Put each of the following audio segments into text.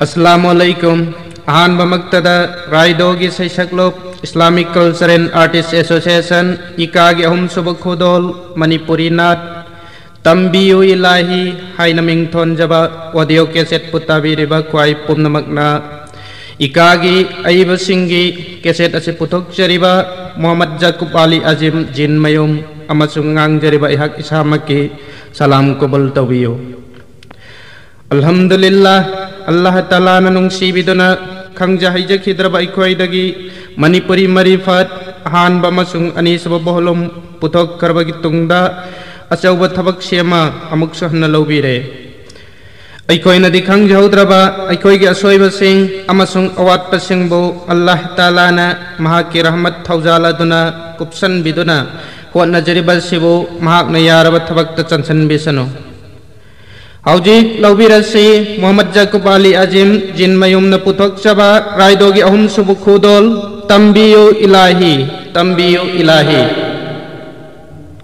अस्सलामुअलैकुम अहानबमक्तदा रायदोगी सैसक्लोप Islamic culture and artist association इकागी अहुम सुब खुदोल मणिपुरी नाट तंबियु इलाही हाइनमिंग थोनजबा ऑडियो कैसेट पुताबिरिबा क्वाई पुनमकना इकागी अइबसिंगी कैसेट असे पुथोकचरिबा मोहम्मद जकुब अली अजीम जिनमयुम अमसुंग ngangjariba ihak isamaki salam kubul tawiyo Alhamdulillah Allah Ta'ala na nungsibiduna khangja haijakidraba ikhoidagi Manipuri marifat han bamasung anisaba boholom puthok karbagi tungda achauba thabak sema amuk sahna lobire aikoina di khangjaudraba aikoigi asoiba sing amasung awat pasingbo Allah Ta'ala na mahaki rahmat thaujala duna kupsan biduna hotna jariba sibu mahak na yaraba thabak ta chansan bisano Haujik laubirasi Muhammad Jakub Ali Azim Jinmayum na puthok chaba raidogi ahum subu khudol Tambiyu Ilahi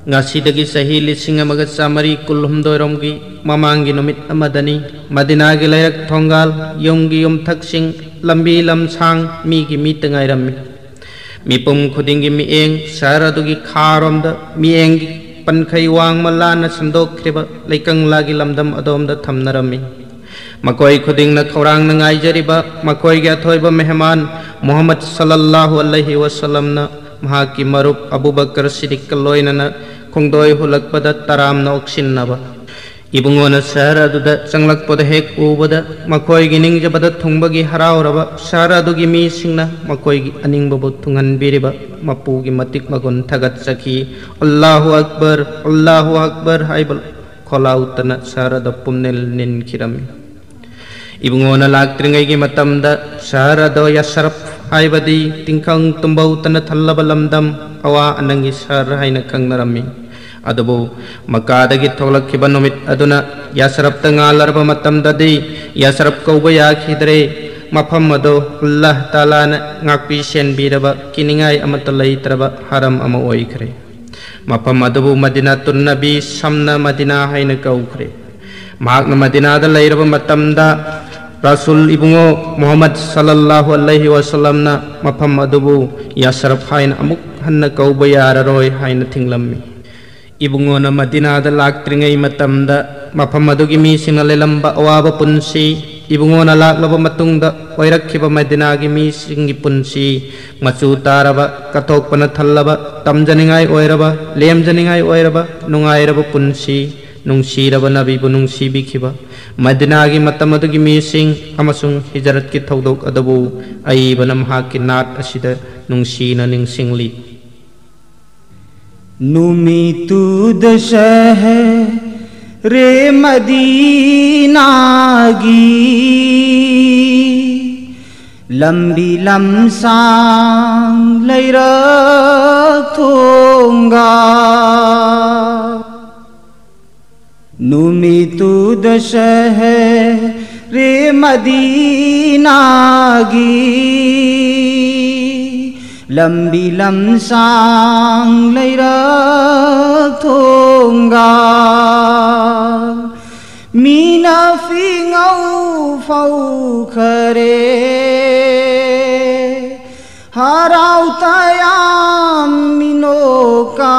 Ngasidagi sahi lising amagat samari kulhumdoi romgi mamangi numit amadani Madinagi layrak thongal yomgi yom thaksing lambi lamsang migi mitangai rami Mipum khudingi mieng saradugi kharomda miengi Pankai wang malana sandok kriba laikang lagi lamdam adom da thamnarami makoi khuding na khorang na ngai jariba makoi ga thoiba mehman Muhammad sallallahu alaihi wasallam na mahaki marup Abu Bakar Siddiq kaloina na khongdoi hulakpada taram na oksin naba ibungona sara duda changlakpada hek ubada makoi gining jabada thungbagi harauraba sara dugi mi singna makoi gi aningbabu thungan biriba mapugi matik magun thagat sakhi Allahu Akbar haibal kholautana sara da pumnel nin khirami ibungona laktringai gi matamda sara do yasraf haibadi tingkang tumbautana thallaba lamdam awa anangi sara haina kangnarami Adabu makadagi tholakkiba numit aduna yasrab tangalarba matamdadi yasrab kauba yakhidre mafam ado Allah Ta'ala na ngakpi sen biraba kiningai amata laitraba haram ama oikhre mafam adabu Madinatun Nabi samna Madina haina kaukhre mahakna Madina da lairaba matamda Rasul ibungo Muhammad sallallahu alaihi wasallam na mafam adabu yasrab haina amuk hanna kauba yararoi haina thinglammi Ibungona Madina da laktringai matamda mafamadugi mi singalelamba awaba punsi ibungona laklaba matungda oirakhiba Madina gi mi singi punsi machu taraba kathokpana thallaba tamjaningai oiraba lemjaningai oiraba nungairaba punsi nungsiraba nabi bu nungsibikhiba Madina gi matamadugi mi sing amasung hijrat ki thodok adabu aibanam hakki nat asida nungsina ningsingli नुमितु दशह रे मदीनागी लंबी लमसांग लैरथोंगा नुमितु दशह रे मदीनागी लंबी लमसांग लैरथोंगा मीना फिंगौ फौ खरे हराउ तयाम मिनोका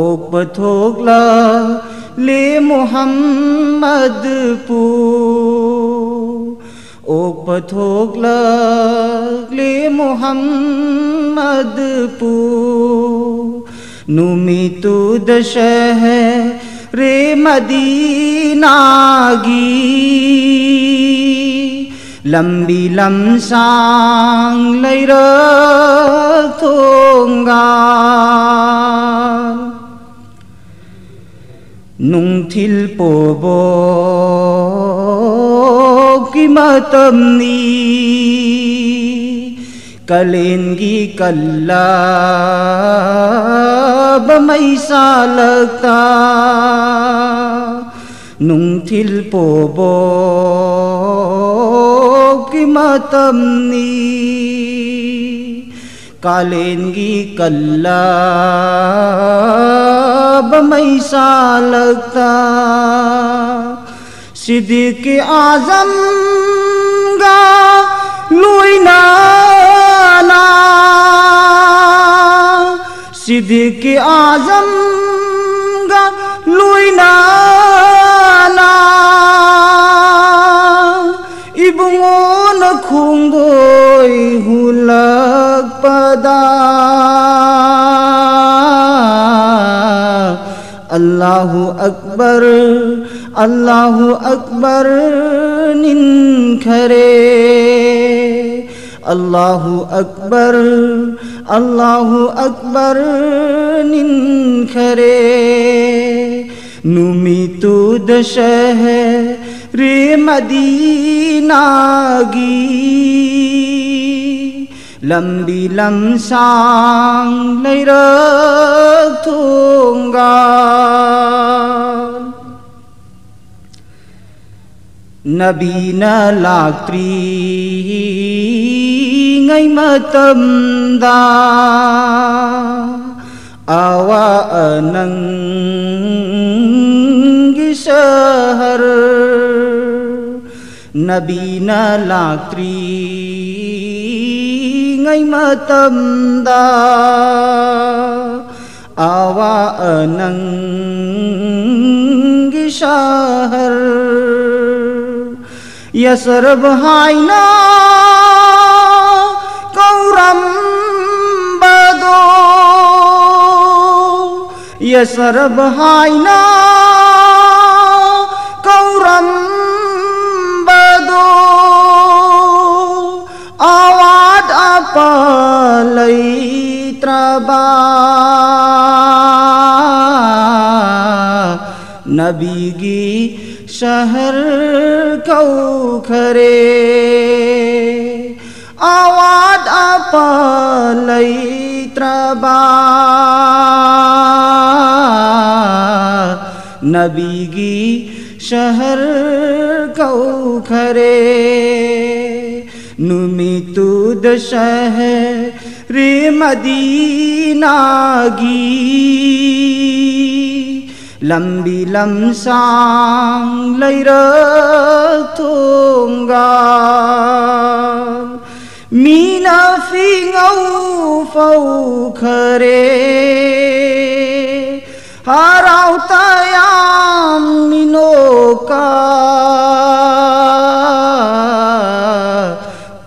ओपथोगला ले मोहम्मद पू ओपथोगला ले मोहम्मद पू नुमितु दशह रे मदीनागी लंबी लमसांग लैरथोंगा नुंथिल पोबो matamni kalengi kalla bamai salakta nungthil pobo ki matamni कालेंगी कल्ला बमैसा लगता सिद्दीक़ आज़म गा लुइना ना सिद्दीक़ आज़म गा लुइना ना इबुंगोन खुंगोय हुलक पदा अल्लाहु अकबर निन्खरे अल्लाहु अकबर निन्खरे नुमितु दशहरे मदीनागी लंबी लमसांग लैरक थोंगा नबीना लाक्त्री ngay matamda awa anang gisahar nabina laktri ngay matamda awa anang gisahar yasrab haina kauram bado yasrab haina kauram bado awad apa leitraba nabi gi शहर कौ खरे आवाद अपलई त्रबा नबीगी शहर कौ खरे नुमितु दशहरे मदीनागी लंबी लमसांग लैरक थोंगा मीना फिंगौ फौ खरे हराव तयाम मिनोका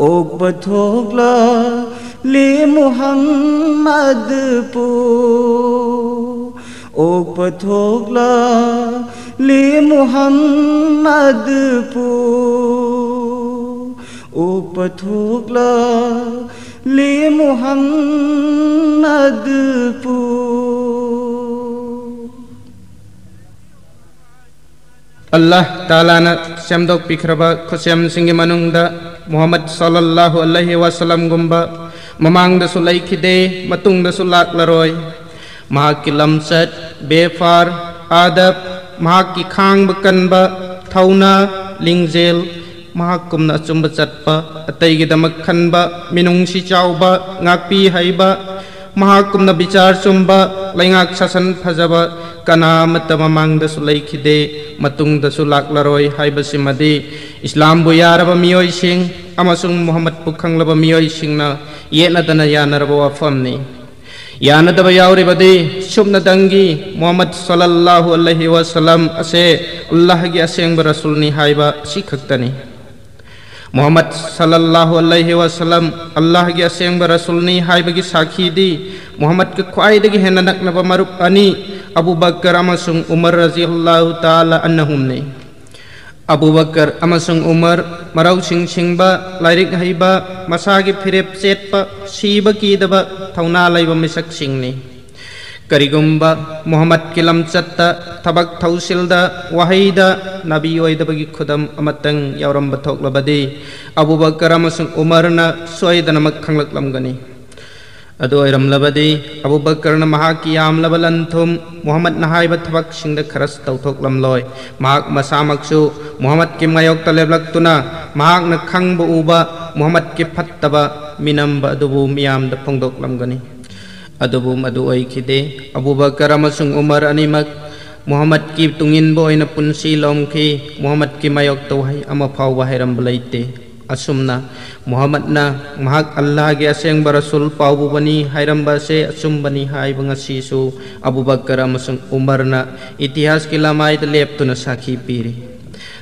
ओक बथोगला ले मुहम्मद पू ओक पथोगला ले मुहम्मद पू ओक पथोगला ले मुहम्मद पू अल्लाह ताला न सेमदोक पिखरबा खुसेम सिंगी मनुंगदा मुहम्मद सल्लल्लाहु अलैहि वसल्लम गुंबा ममांगदसु लैखिदे मतुंगदसु लाक्लरोय महाकी लमचट बेफार आदब महाकी खांग बकनबा थौना लिंगजेल महाकुमना अचुंब चटपा अतैगिदमक खनबा मिनुंगसी चाउबा ngapi haiba महाकुमना विचार चुंबा लैंगाक शासन फजबा कनामत ममांगदसु लैखिदे मतुंगदसु लाक्लरोय हाइबसिमदि इस्लाम बु यारबा मियोइसिंग अमसुंग मुहम्मद पु खंगलबा मियोइसिंगना येनदना यानरबा वफमनि यानदब यावरिबदि सुबनदंगी मुहम्मद सल्लल्लाहु अलैहि वसल्लम असे अल्लाह की असेंग रसूलनी हाइबा सिखक्तनी मुहम्मद सल्लल्लाहु अलैहि वसल्लम अल्लाह की असेंग रसूलनी हाइबा की साखी दी मुहम्मद के ख्वाइदगी हेन नकनब मरुप अनि अबू बकर अमसुंग उमर रज़ियल्लाहु ताला अन्हुमने अबू बकर अमसुंग उमर मरौ सिंग सिंगबा लाइरिक हईबा मसागी फिरेप सेटपा सीबा कीदबा थौना लैबा मिसक सिंगनी करिगुम्बा मुहम्मद की लमचत्ता थबक थौसिलदा वहईदा नबी ओइदबगी खुदम अमतंग यावरंबा थोक्लबदि अबू बकर अमसुंग उमरना सोइदनमक खंगलकलमगनी अदोइरमलबदि अबू बकर महाकी यामलबा लंथुम मुहम्मद नहाइबा थबक सिंगद खरस तौथोक्लमलोय महाक मसामकसु मुहम्मद की मायोक तलेबलक्तुना महाक न खंगबा उबा मुहम्मद की फत्तबा मिनम्बा अदुबु मियामद फोंदोक्लमगनी अदुबु मदु ओइखिदे अबू बकर अमसुंग Umar अनिमक Muhammad ki tungin boy na punsi lom ki Muhammad ki mayok tawhay ama fawa hiram balaite asumna Muhammad na mahak Allah gi aseng barasul paubu bani hiram base asum bani hai bangasi su Abu Bakar amasung Umar na itihas kilamay lep tu na sakhi piri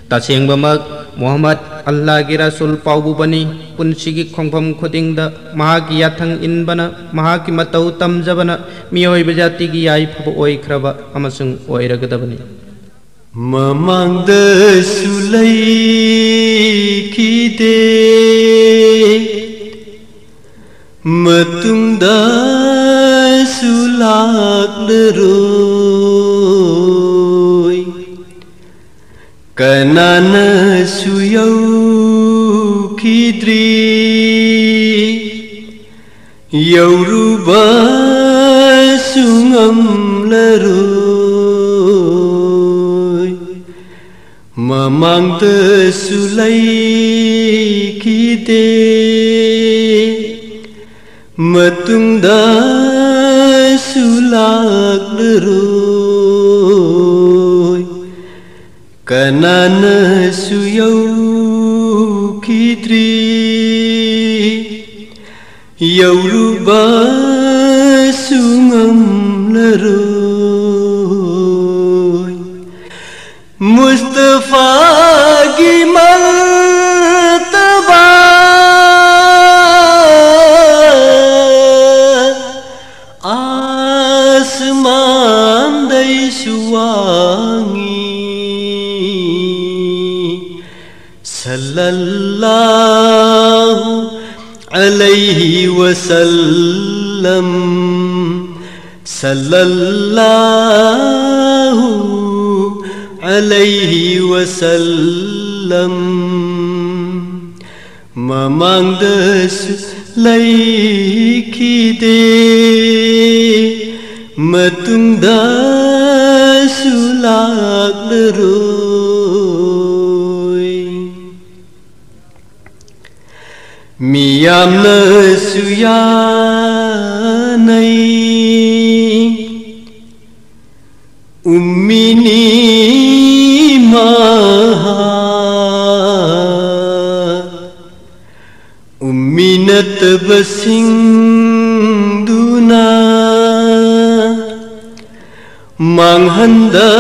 taseng bamag Muhammad Allah gi rasul paubu bani punsi gi khongpham khuding da mahak yathang in bana mahak ki matau tamjabana miyoi bajati gi yai phabu oi khraba amasung oi ragadabani mamangda sulai kide matungda sulak leroi kanana suyau kidri yauruba sungam leroi mamangda sulai kide matungda sulak leroi kanana suyau kidri yauruba sungam leroi Mustafa gi martaba asman dai suwangi sallallahu alaihi wasallam sallallahu alaihi wasallam mamangda sulai kide matungda sulak leroi miyamna suyanai ummini maha umminat basing duna manghanda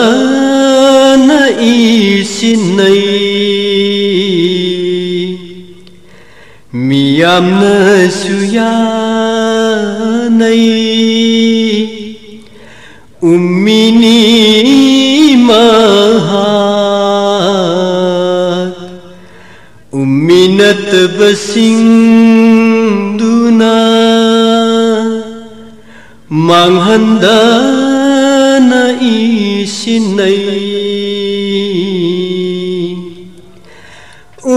na isinai miyamna suyanai ummini maha umminat basing duna manghanda na isinai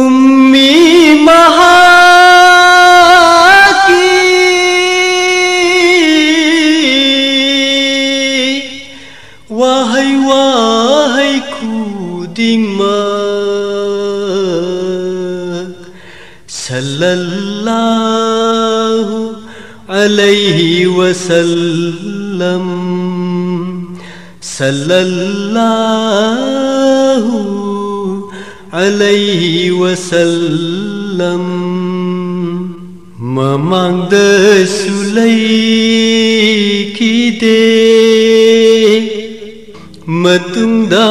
ummi maha wahai wahai kuding mak sallallahu alaihi wasallam sallallahu alaihi wasallam mamangda sulai kide matungda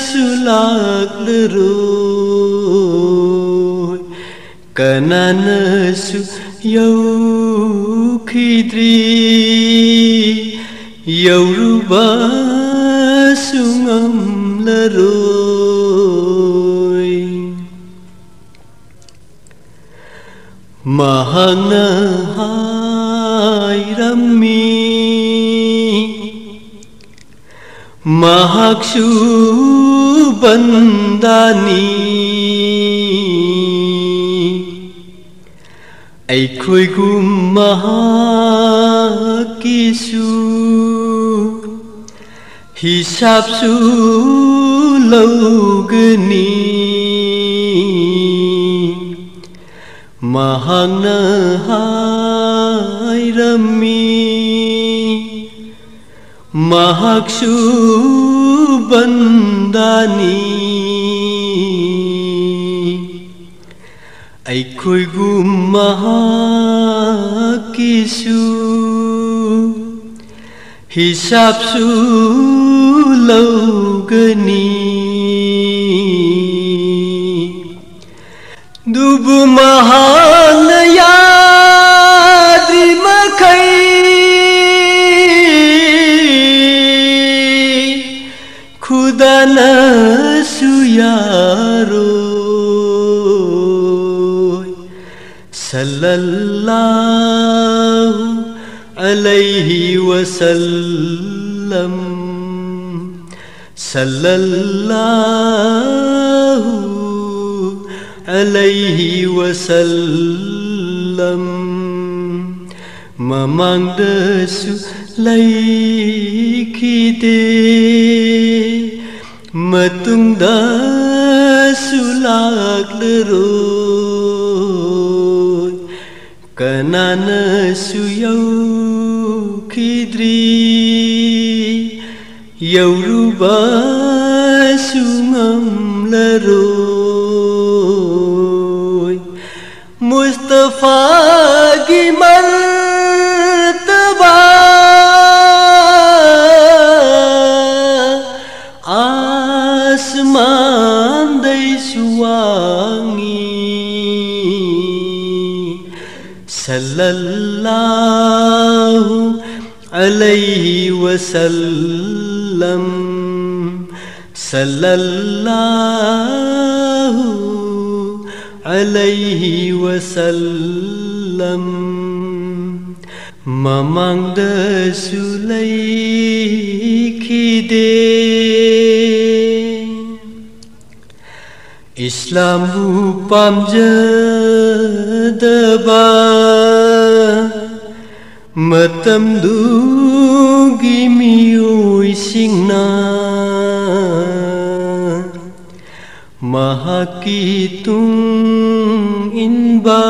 sulak leroi kanana suyau kidri yauruba sungam leroi mahana hairami mahaksu bandani aikhoi gum mahakisu hisab su laugani mahana hairami mahaksu bandani aikhoi mahakisu hisabsu laugani dubu mahanaya drimakai khudana suyaro sallallahu alaihi wasallam sallallahu alaihi wasallam mamangdasu laikide matungdasu lakleroi kananasu yaukidri yaurubasu ngamleroi Mustafa ki martaba asman dai suwangi sallallahu alaihi wasallam sallallahu alaihi wasallam mamangdasu laikide Islamu pamjadaba matamdugi miyoi singna mahakitung inba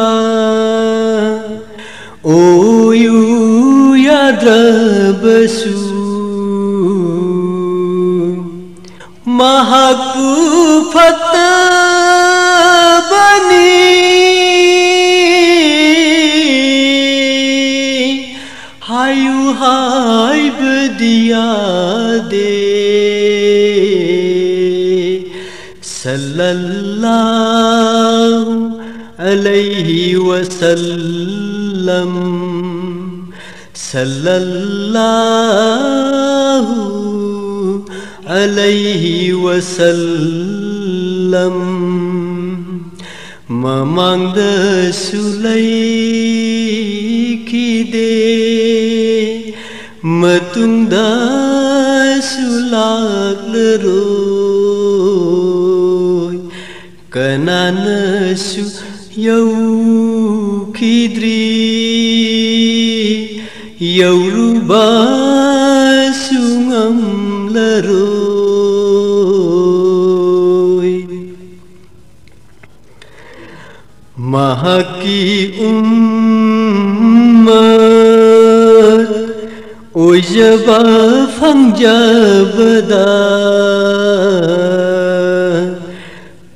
oyu yadrabasu mahaku fatabani hayu hai bediyade sallallahu alaihi wasallam sallallahu alaihi wasallam mamangdasu laikide matungdasu lakleroi kananasu yaukidri yaurubasu ngamleroi mahaki ummat ojaba fangjabada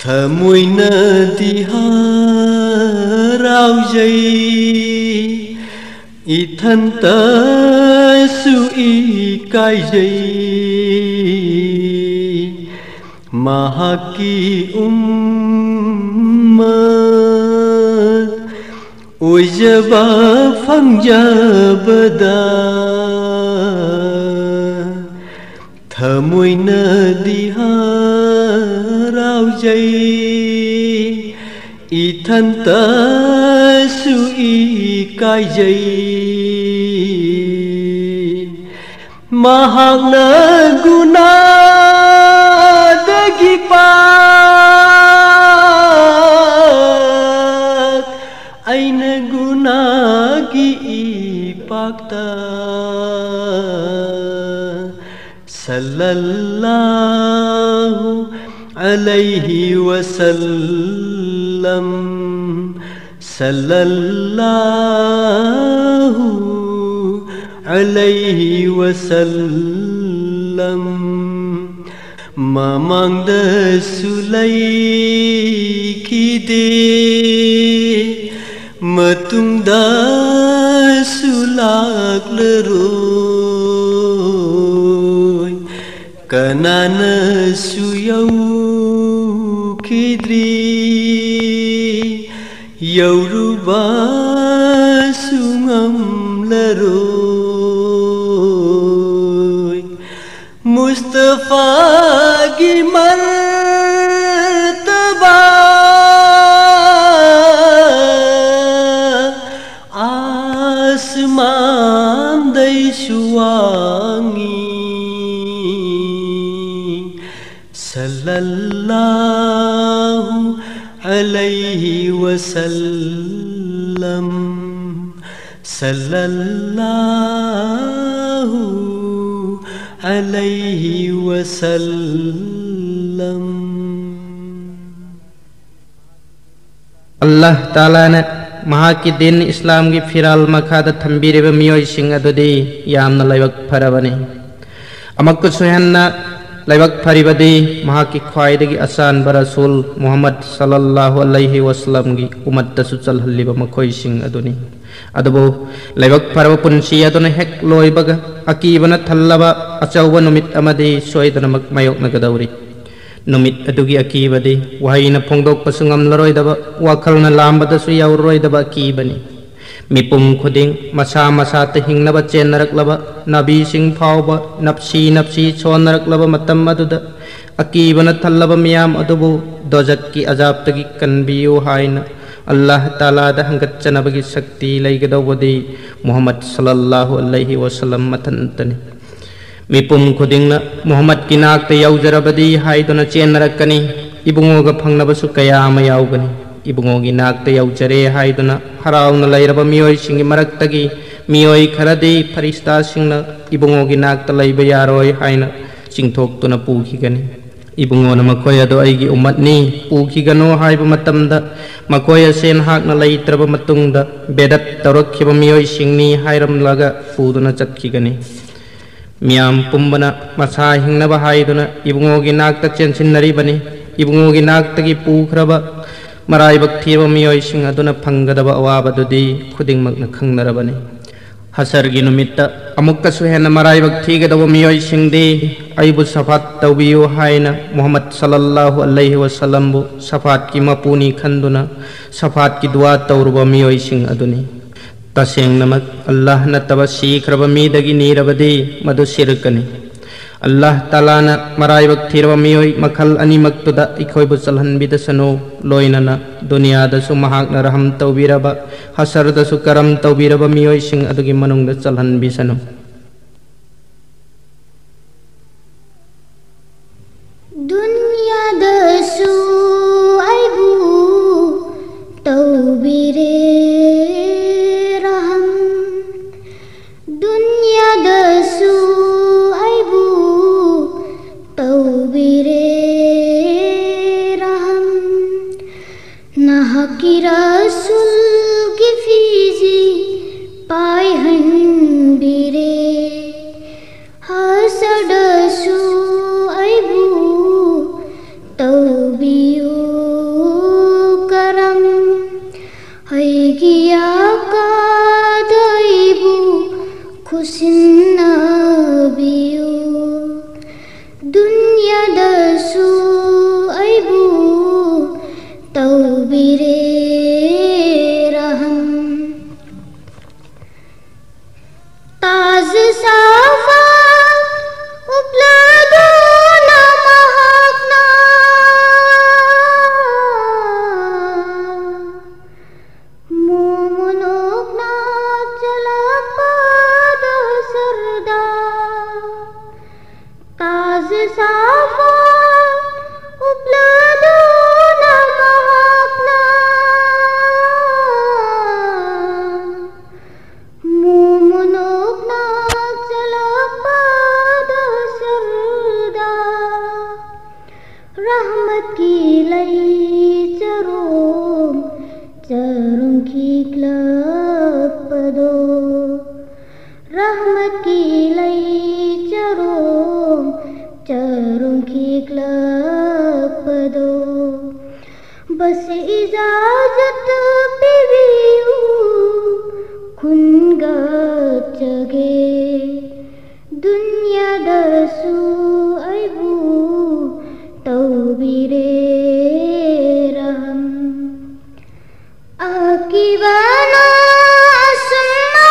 thamoina diharaujai ithanta su ikaijai mahaki ummat ojaba fangjabada thamoina diharaujai ithanta su ikaijai mahakna gunadagi pak aina gunagi ipakta sallallahu alaihi wasallam sallallahu अलैहि वसल्लम ममांगदसु लैखिदे मतुंगदसु लाक्लरोय कनानसु यौखिद्रि यौरुबासु ngamlaroy Mustafa की मर्तबा आसमान दै सुवांगी सल्लल्लाहु अलैहि वसल्लम सल्लल्लाहु अलैहि वसल्लम अल्लाह ताला ने महाकी दिन इस्लाम की फिराल मखाद थंबीरेब मियोय सिंह अदुदी यामना लाइबक फरबने अमक्कु सुहन्ना लाइबक फरिबदी महाकी ख्वाइदगी असान बरसूल मुहम्मद सल्लल्लाहु अलैहि वसल्लम की उम्मत तसु चलहल्लिब मखोय सिंह अदुनी अदबो लाइबक फरब पुंसी अदुन हेक लोइबग अकीबन थल्लब अचौब नुमित अमदी सोयदनमक मायोक्नगदौरी नुमित अदुगी अकीबदी वहायना फोंदोकपसु ngamlaroidaba wakalna lambadasu yauroidaba akibani मिपुम खुदिंग मसा मसा हिंगनब चेनरक्लब नबी सिंह फावब नप्सी नप्सी सोनरक्लब मतम अदुद अकीबन थल्लब मियाम अदुबु दोजक की अजाबतगी कन्बियो हाइन अल्लाह ताला दा हंगच्चनबगी शक्ति लैगदौबदी मुहम्मद सल्लल्लाहु अलैहि वसल्लम मतंतनी मिपुम खुदिंग मुहम्मद की नाक्ते यौजरबदी हाइदुन चेनरक्कनी इबुंगोग फंगनबसु कयाम याउगनी इबुंगोगी नाक्ते यौजरे हाइदुना हराउना लैरब मियोय सिंगी मरक्तगी मियोय खरदी फरिस्ता सिंगना इबुंगोगी नाक्ता लैब यारोय हाइना चिंथोक्तुना पुखिगनी इबुंगोना मखोय अदो अइगी उम्मतनी पुखिगनो हाइब मतमदा मखोय सेन हाकना लैत्रब मतुंगदा बेदत तौरखिब मियोय सिंगनी हाइरमलगा पुदुना चतखिगनी मियाम पुंबना मसा हिंगनब हाइदुना इबुंगोगी नाक्ता चेनसिनरिबनी इबुंगोगी नाक्तगी पुखरब मराइबक थीब मियोय सिंग अदुना फंगदब अवाबदुदी खुदिंगमकना खंगनरबनी हसरगी नुमित्ता अमुक्कसु हेन्ना मराइबक थीगदब मियोय सिंगदी अइबु सफात तौबियो हाइना मुहम्मद सल्लल्लाहु अलैहि वसल्लम बु सफात की मपुनी खंदुना सफात की दुआ तौरुब मियोय सिंग अदुनी तसेंगनमक अल्लाह नतब सीखरब मीदगी नीरबदी मदु सिरकनी अल्लाह ताला न मराइबक थीरब मियोय मखल अनिमक्तुदा इखोयबु चलहनबिदसनो लोइनना दुनियादसु महाकना रहम तौबिरब हसरदसु करम तौबिरब मियोय सिंग अदुगी मनुंगदा चलहनबिसनो दुनियादसु आइबु तौबिरे रहम दुनियादसु आइबु तौबिरे रहम नहकी रसूल की फीजी पाय हंबिरे हसडसु आइबु तौबियो करम हैगिया का दैबु खुसिन्नबियो दुनिया दसु आइबु तौबिरे रहम ताज साफा उपलदो नमहकना मोमनोकना चलपद सरदा ताज साफा उपलदो नमहकना मोमनोकना चलपद सरदा रहमत की लई चरोम चरुम की क्लपदो रहमत बस इजाजत पिबियु खुनगा चगे दुनिया दसु आइबु तौबिरे रहम आकिबाना सुम्मा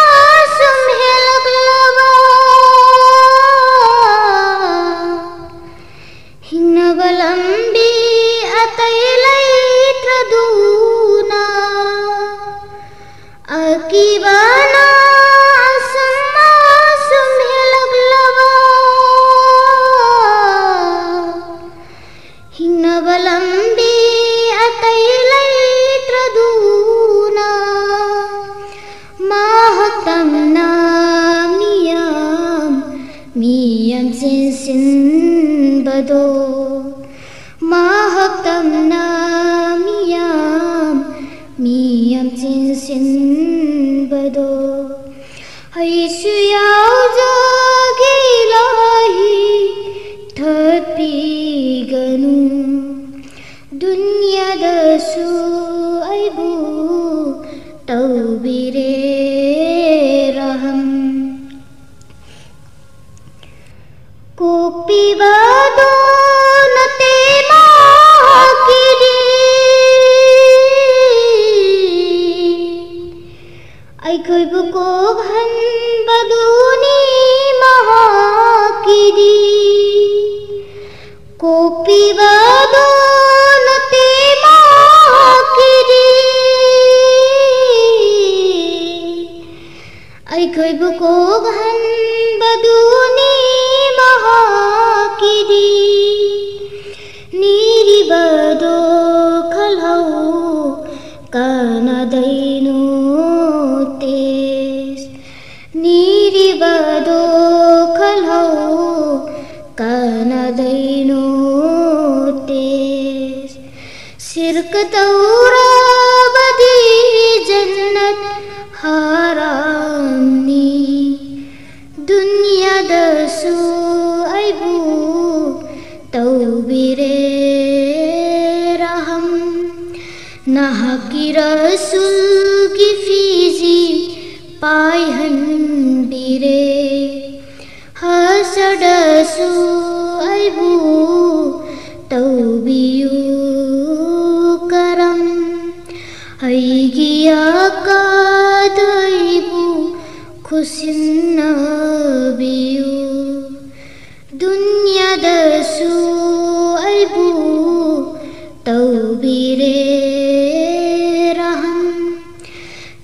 सुम्हेलक लबा हिन्नबलम्बी अतैलै त्रदूना आकिबाना सुम्मा सुम्हेलक लबा हिन्नबलम्बी अतैलै त्रदूना mahaktamna miyam sin bado mahaktamna miyam sin bado hai suyau jagilahi thapi ganu dunya dasu aibu तौबिरे रहम कोपिबादो नते माकिरी आइखैबुको भन बदुनी महाकिरी कोपिबादो नते माकिरी आइखैबुको भन बदुनी महाकिरी निरिबदो खलौ कानदैनो तेस निरिबदो खलौ कानदैनो तेस सिर्क तौरा बदी जन्नत हारामनी दुनिया दसु आइबु तौबिरे रहम नहकी रसूल की फीजी पायहन बिरे हसडसु आइबु तौबियु करम aigiya kadaibu khusinnabiyu dunya dasu aibu taubire raham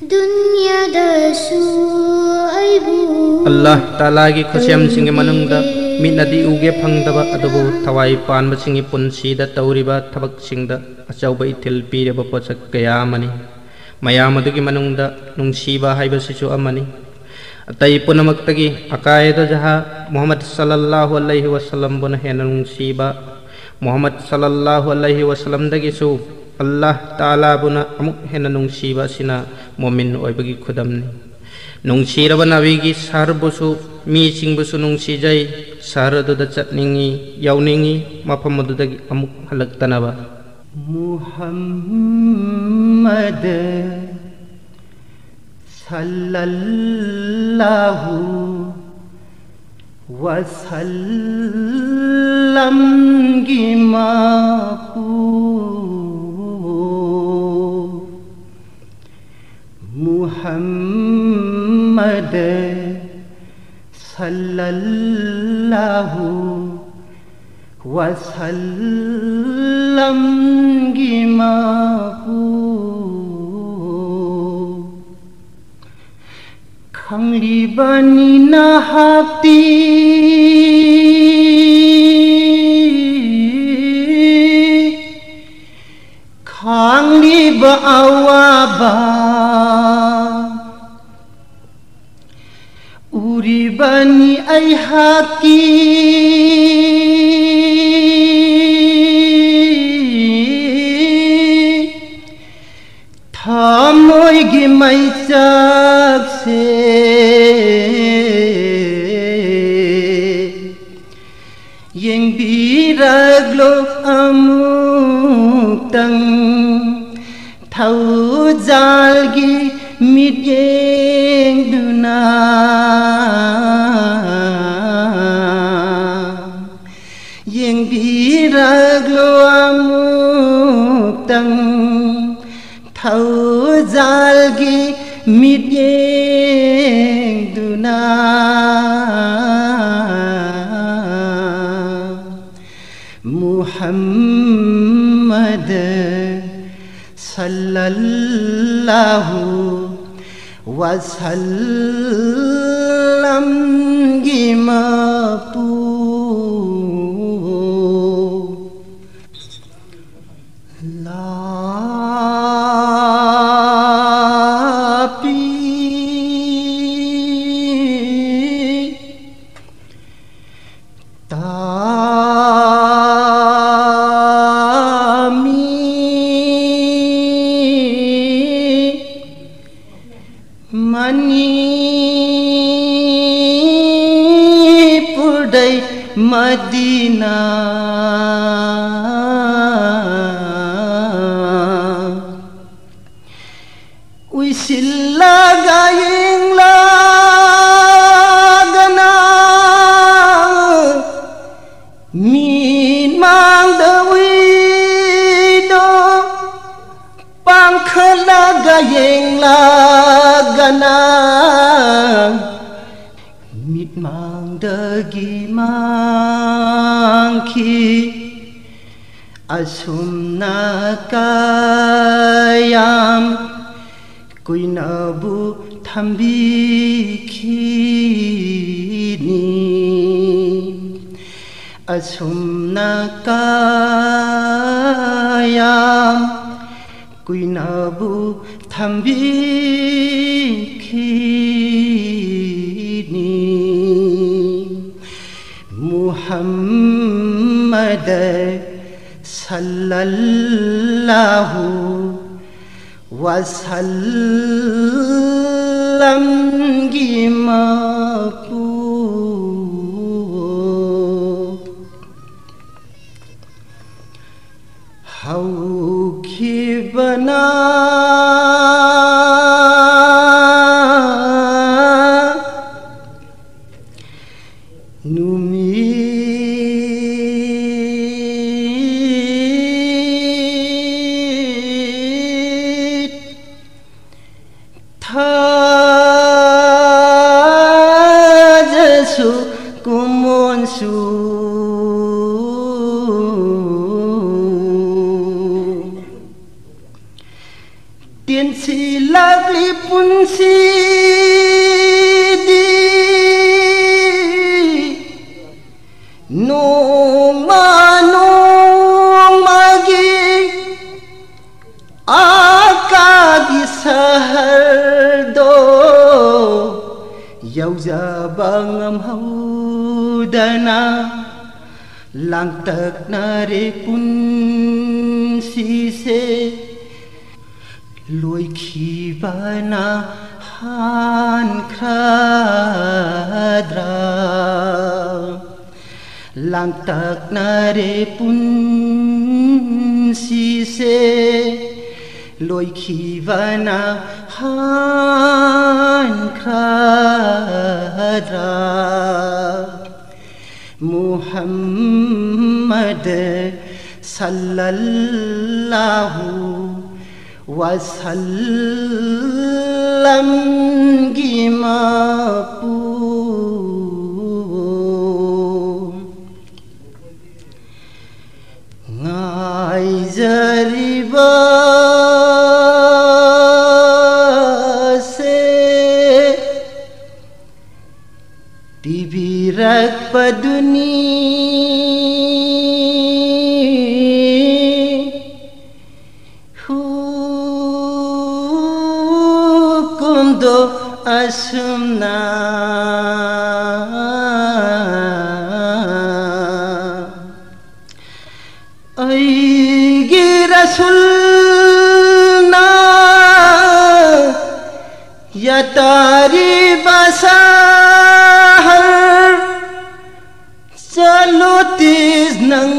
dunya dasu aibu Allah Ta'ala gi khusyam singi manungda minadi uge phangdaba adubu thawai panba singi punsida tauriba thabak singda achauba ithil pireba pochak kaya mani mayam adugi manungda nungsiba haibasisu amani atai punamaktagi akaida jaha Muhammad sallallahu alaihi wasallam bun hena nungsiba Muhammad sallallahu alaihi wasallam dagi su Allah Ta'ala buna amuk hena nungsiba sina mu'min oibagi khudamni nungsiraba nabigi sarbusu mi singbusu nungsijai saraduda chatningi yauningi maphamududagi amuk halaktanaba Muhammad sallallahu wasallam gimapu Muhammad sallallahu wasallam gimapu khanglibani nahati khangliba awaba uribani ay haki thamoy gi mai chak se yeng biraglo amuk tang jalgi mityeng duna yeng biraglo amuktang thau jalgi mityeng duna Muhammad sallallahu wasallam gimapu lapi Manipurdai Madina Wisilla gayeng lagana Min mang dawido Pangkhala gayeng lagana Mit mang dagi mangki Asumna kayam Kuinabu thambikini Asumna kayam Kuinabu thambikini Muhammad sallallahu wasallam gimapu hau kibana numit thajasu kumonsu tiên si lagli punsi di nung magi akagi sahardo yauzabang amhaudana langtak nare punsi se loi khibana han khadra langtak nare punsi se loi khibana han khadra Muhammad sallallahu wasallam gimapu ngai jariba se tibirak paduni do asumna aigi rasulna ya tari basahar salutis nang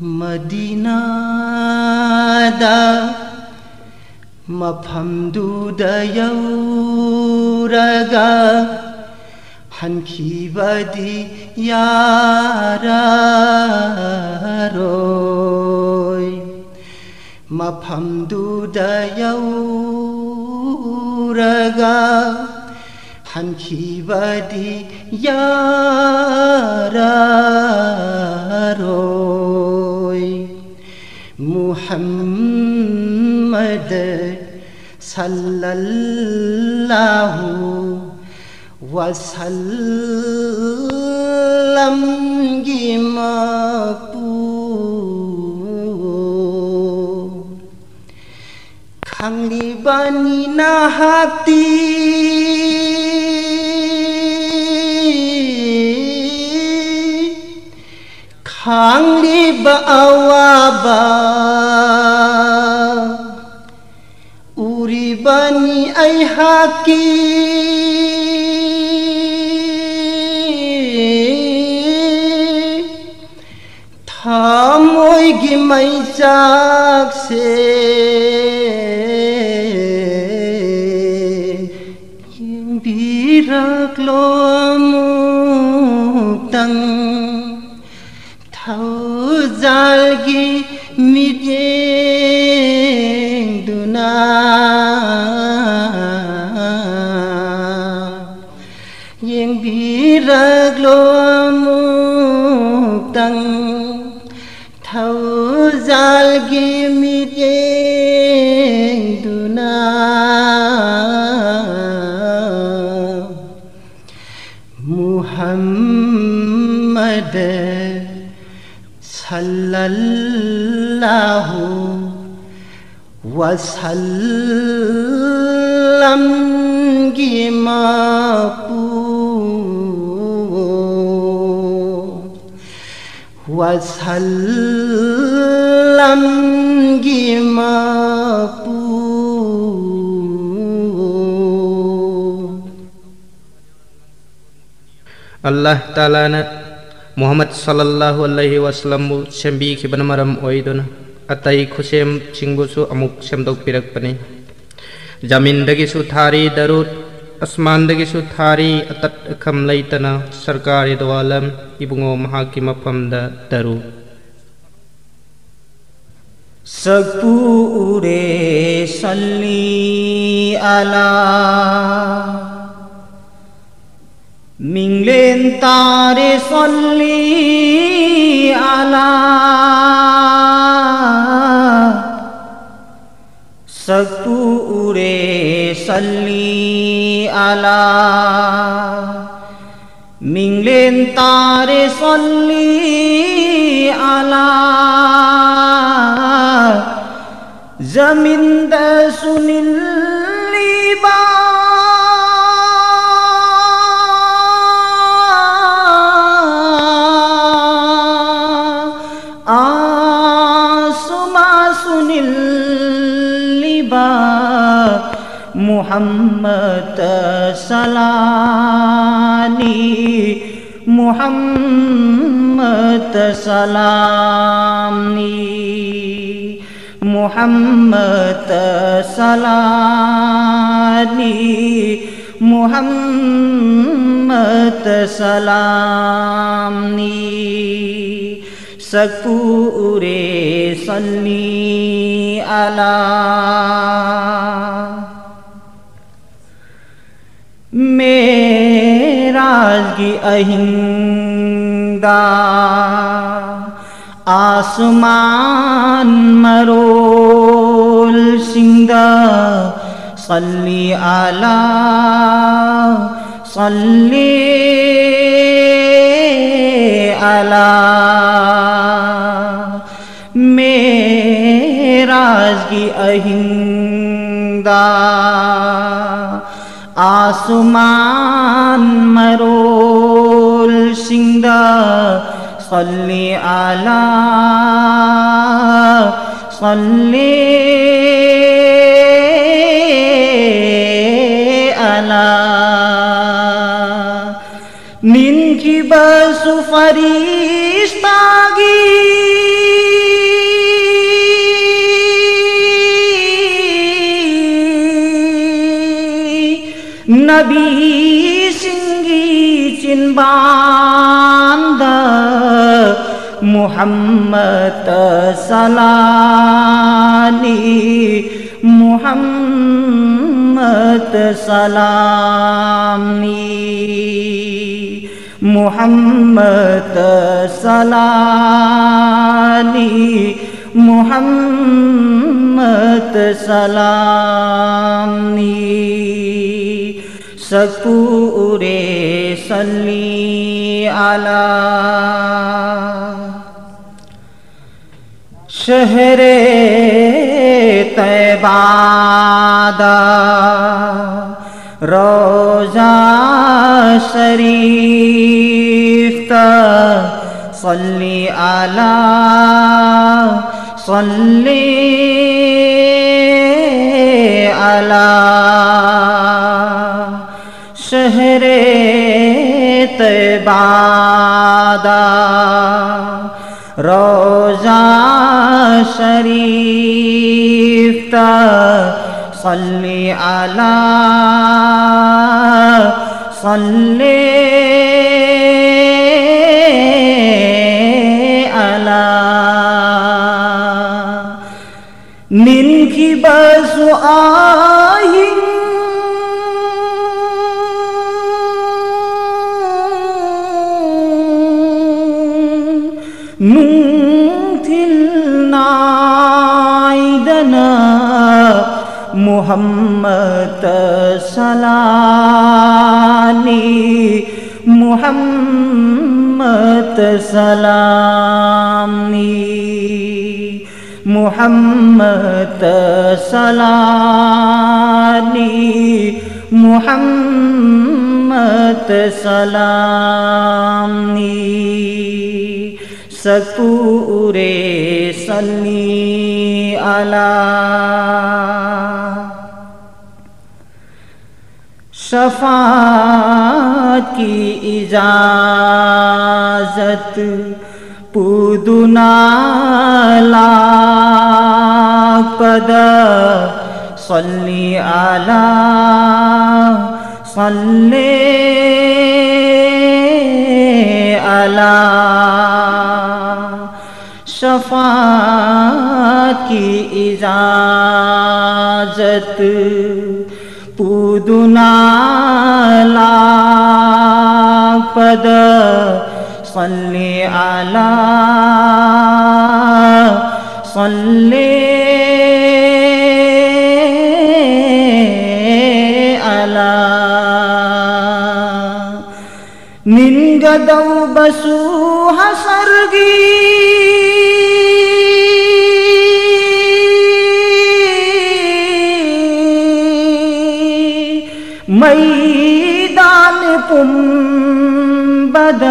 Madinah ꯅꯣꯡꯃꯗ ꯃꯐꯝꯗꯨꯗ ꯌꯧꯔꯒ ꯍꯟꯈꯤꯕꯗꯤ ꯌꯥꯔꯔꯣꯏ ꯃꯐꯝꯗꯨꯗ ꯌꯧꯔꯒ 한키바디 야라로이 무함마드 살랄라후 와살람 기마뿌 강리바니 나학디 Hangliba awaba uribani ay haki thamoy gimay sakse biraklo mutang Zalgi mideng duna Yang biraglo muktang Thau zalgi mideng duna Muhammad sallallahu wasallam gimapu wasallam gimapu Allah Ta'ala na Muhammad sallallahu alaihi wasallam sembi kiban maram oidona atai khusem chingbusu amuk semdok pirak pani jamin dagi su thari darut asman dagi su thari atat kham laitana sarkari dwalam ibungo mahaki mapamda daru Sakpu ure salli ala Minglen tare salli ala Sakpu ure salli ala Minglen tare salli ala Zaminda sunil liba Muhammad salani Muhammad salami Muhammad salani Muhammad salami Sakpure salli ala Meraj की अहिंदा आसमान मरोल सिंदा सल्ली आला सल्ली आला मेराज की अहिंदा आसमान मरोल सिंदा सल्ली आला सल्ली आला निनकी बसु फरिश्तागी नबी सिंगी चिनबांदा मुहम्मद सलानी मुहम्मद सलामी मुहम्मद सलानी मुहम्मद सलामी सकूरे सल्ली अला शहरे तैबादा रोजा शरीफ ता सल्ली अला सल्ली अला शहरे तैबादा रोजा शरीफ ता सल्ली अला सल्ली अला निनकी बसु आहिं नूथिल नाइदना मुहम्मद सलानी मुहम्मद सलामी मुहम्मद सलानी मुहम्मद सलामी सकूरे सल्ली अला शफाअत की इजाज़त पुदुना लापद सल्ली अला सल्ली अला शफाअत की इजाज़त पुदुना लापद सल्ली अला सल्ली अला निन्गदौ बसु हसरगी मैदान पुंबद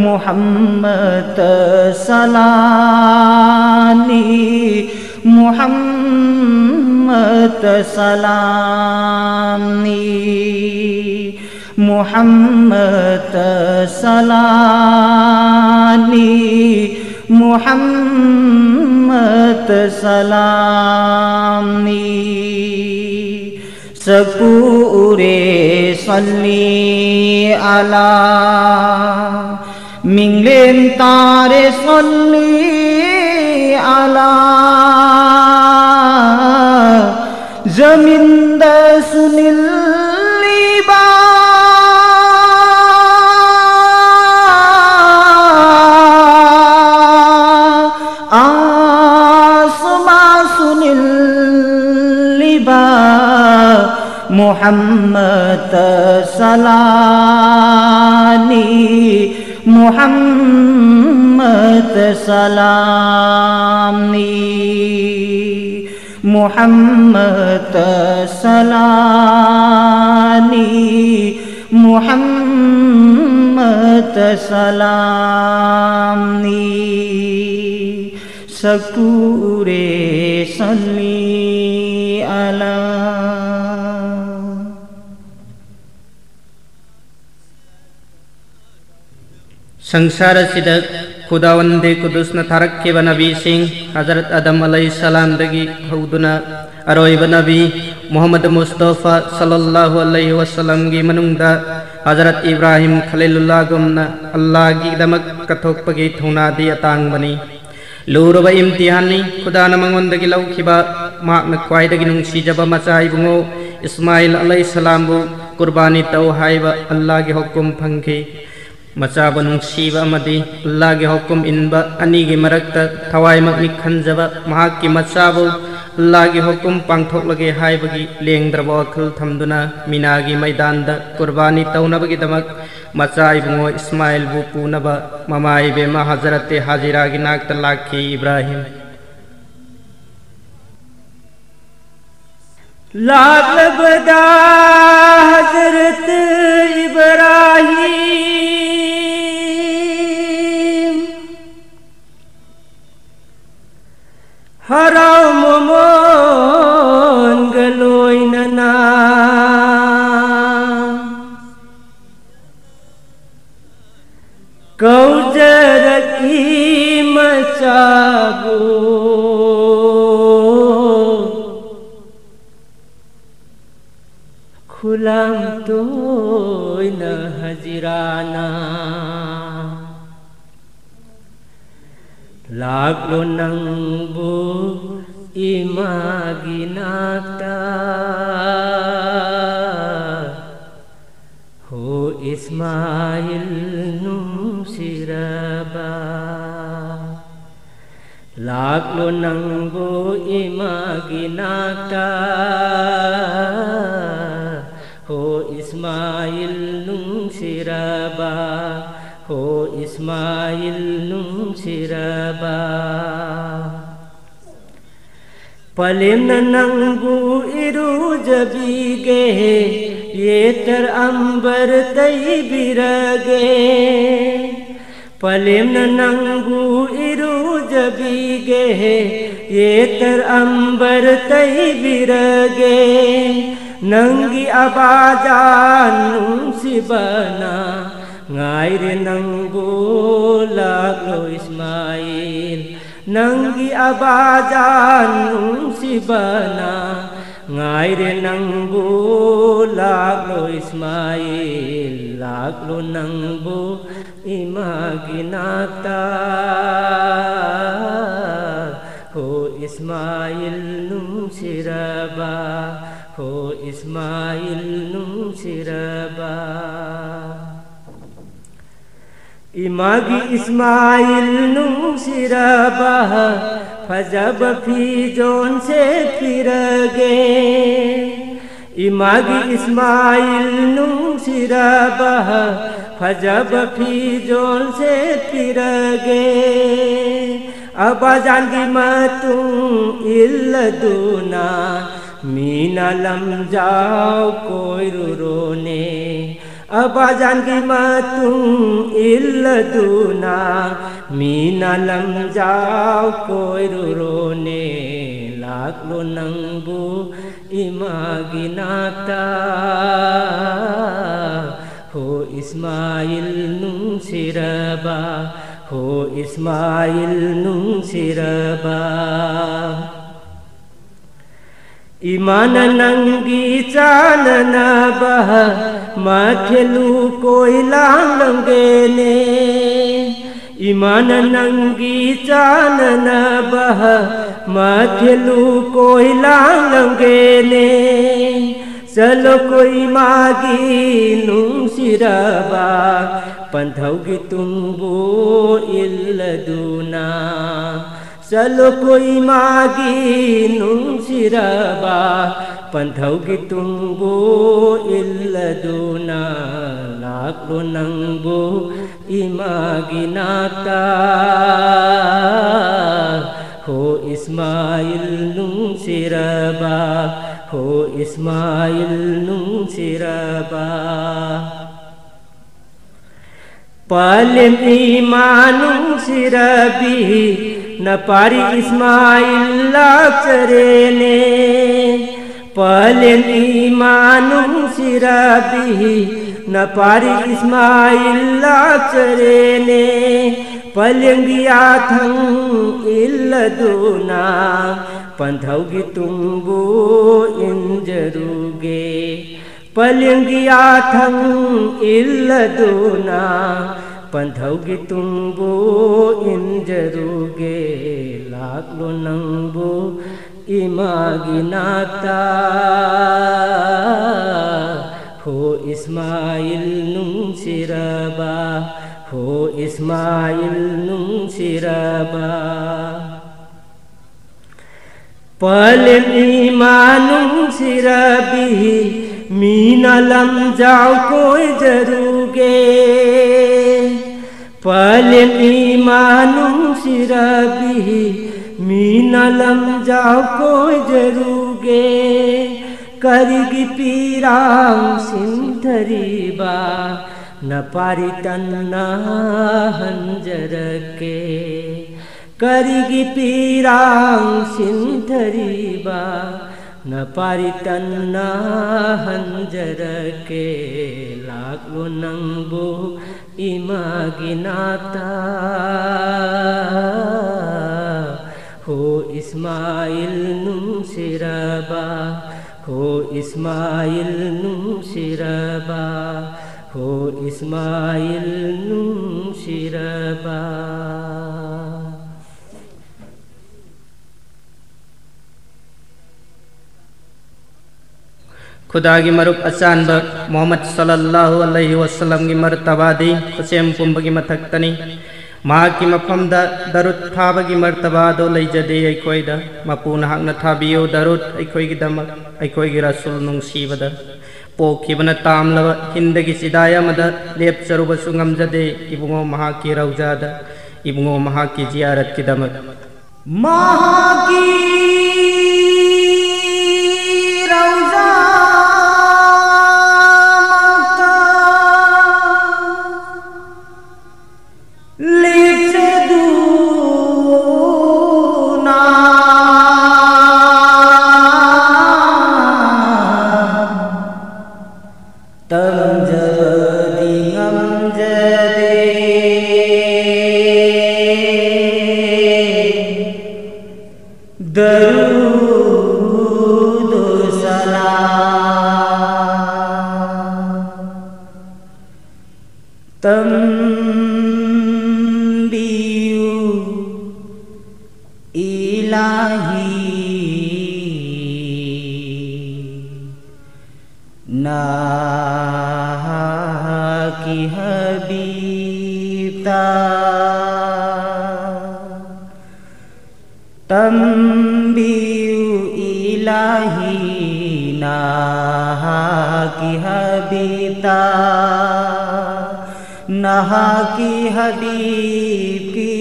मुहम्मद सलानी मुहम्मद सलामी मुहम्मद सलानी मुहम्मद सलामी सकूरे सल्ली अला मिंगलेन तारे सल्ली अला जमींद सुनिल लिबा आसमा सुनिल लिबा मुहम्मद सलानी मुहम्मद सलामी मुहम्मद सलानी मुहम्मद सलामी सकूरे सल्ली अला संसार सिदा खुदावंदे कुदुसना थारक्केबा नबी सिंह हजरत आदम अलैहि सलाम दगी हौदुना अरोइबा नबी Muhammad Mustafa sallallahu alaihi wasallam gi manungda Hazrat Ibrahim Khalilullah gumna Allah gi damak kathok pagi thuna di atang bani Luraba imtihani khuda na mangondagi laukhiba mak na kwaidagi nungsi jaba macha ibungo Ismail alaihi salam bu qurbani tau haiba Allah gi hukum phangki macha ba nungsiba amadi Allah gi hukum inba ani gi marakta thawai makni khanjaba mahak ki macha bu Allah gi hukum pangthok lage haibagi lengdraba khal thamduna minagi maidanda qurbani taunabagi damak macha ibungo Ismail bu punaba mamai be ma Hazrat Hajira gi nakta lakhi Ibrahim lakh लबदा हजरत इब्राहिम हराम मोन गलोय नना कौजर की मचाबो खुलाम तो न हजिराना लागलो नंगबो Imangi नाकता हो इस्माइल नुसिरबा लागलो नंगबो Imangi नाकता हो Ismail nungsiraba ho Ismail nungsiraba palim nanangbu iru jabige yetar ambar taibirage palim nanangbu iru jabige yetar ambar taibirage Nanggi abajan nungsibana ngaire nangbu laglo Ismail Nanggi abajan nungsibana ngaire nangbu laglo Ismail Laglo nangbu imaginata ho Ismail nungsiraba ho Ismail nungsiraba imagi Ismail nungsiraba fajab fi jon se firage imagi Ismail nungsiraba fajab fi jon se firage abajan gi matung illaduna Meena lump जाओ कोई रोने अबाजान की मातुम इल्लदूना Meena lump जाओ कोई रोने लागलो नंगबू Imangi नाता हो Ismail nungsiraba हो Ismail nungsiraba Iman nanggi chanana bah mathelu koi lang langene Iman nanggi chanana bah mathelu koi lang langene Salo koi magi nungsiraba panthau gi tumbu illaduna Salo koi magi nungsiraba panthau gi tumbu illaduna Laglo nangbu imagi nata ho Ismail nungsiraba ho Ismail nungsiraba palim imanung sirabi napari Ismail lakcerene palim imanung sirabi napari Ismail lakcerene paling giathang illaduna पंथौगी तुंबू इंजरुगे पलिंगिया थंग इल्लदुना पंथौगी तुंबू इंजरुगे लाकलो नंबू इमागिनाता हो इस्माइल नुंसिरबा हो Ismail नुंसिरबा पलिम इमानुं सिरबी Meena lump जाओ कोई जरूगे पलिम इमानुं सिरबी Meena lump जाओ कोई जरूगे करगी पीरांग सिंधरीबा न पारी तन्ना हंजर के करगी पीरांग सिंधरीबा न पारी तन्ना हंजर के लाकलो नंबो इमागिनाता हो इस्माइल नुंसिरबा हो इस्माइल नुंसिरबा हो इस्माइल नुंसिरबा खुदा की मरुक अचानब मोहम्मद सल्लल्लाहु अलैहि वसल्लम की मर्तबादी खुशेम पुंब की मथक्तनी की मफम दरुद थाब की मर्तबादो लेजदे अखोद मपू नहाकना थाबियो दरुद अखोईगिदमक अखोईगी रसूल नुंसीबद पोखिबना तामलब हिंदगी सिदायमद लेपचरुबसु ngamjade इबुंगो महाकी रौजाद इबुंगो महाकी जियारत किदमक महाकी रौजा नहा की हबीब की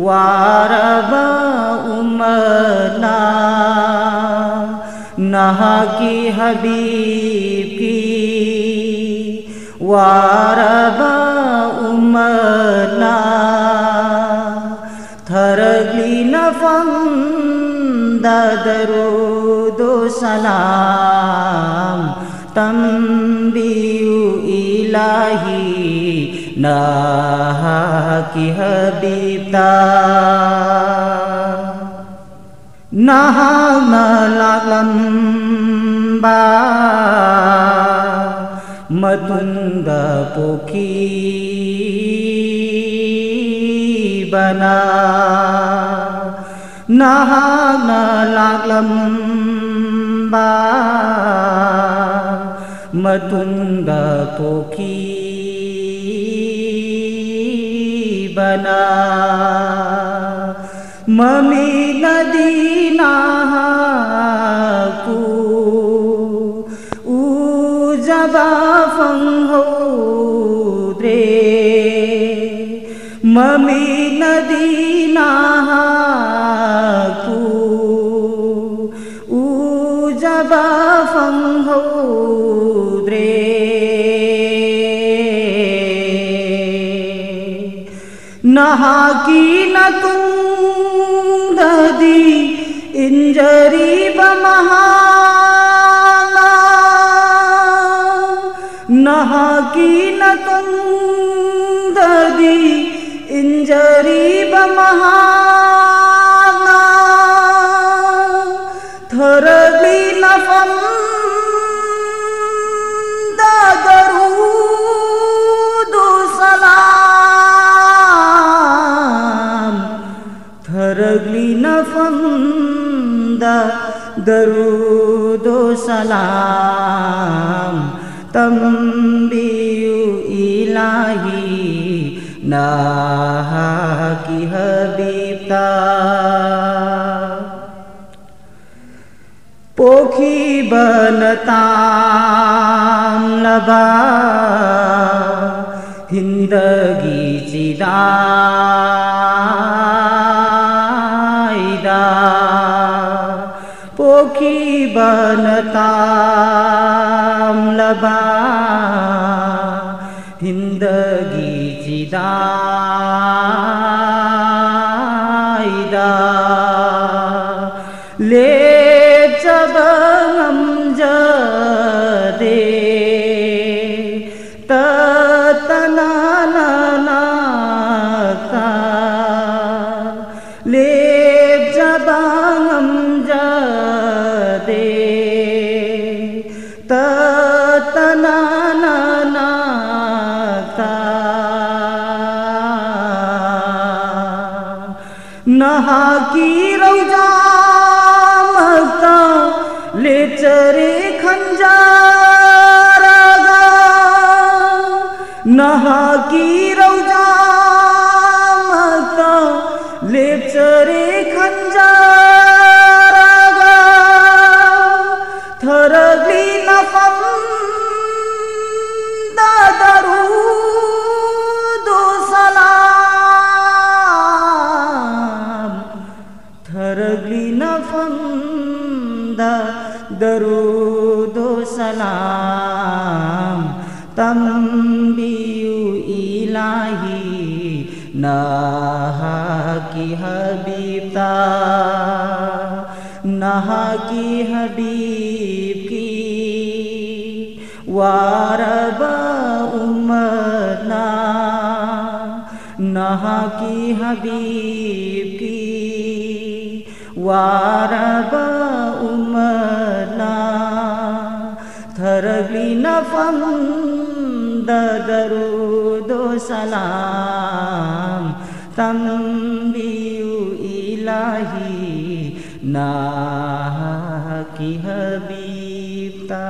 वारबा उमरना नहा की हबीब की वारबा उमरना थरगली नफम दरुदो सलाम तंबियु इलाही नहा की हबीबता नहा न लागलम्बा मतुंग पोखी बना नहा न लागलम्बा मतुंग पोखी बना ममी नदी नाकू उजबा फंगो द्रे ममी नदी नाकू उजबा फंगो द्रे नहा की न तुम ददी इंजरी बमहाना नहा की न तुम ददी इंजरी बमहाना दरूदो सलाम तंबियु इलाही नाहा की हबीबता पोखी बनताम लबा हिंदगी चिदाइदा पोखी बनताम लबा हिंदगी चिदाइदा ले जब हम जदे तना ले जब हम जदे तना नहा की रौजा मक्का ले चरे खंजारगा नहा की रौजा मक्का ले चरे खंजारगा थरगली नफम दादरू दो सलाम थरगली नफम दरूदो सलाम तंबियु इलाही नाहा की हबीबता नाहा की हबीब की वारबा उम्मतना नाहा की हबीब की वारबा उम्मतना थरगली नफम दरूदो सलाम तंबियु इलाही नाहा की हबीबता।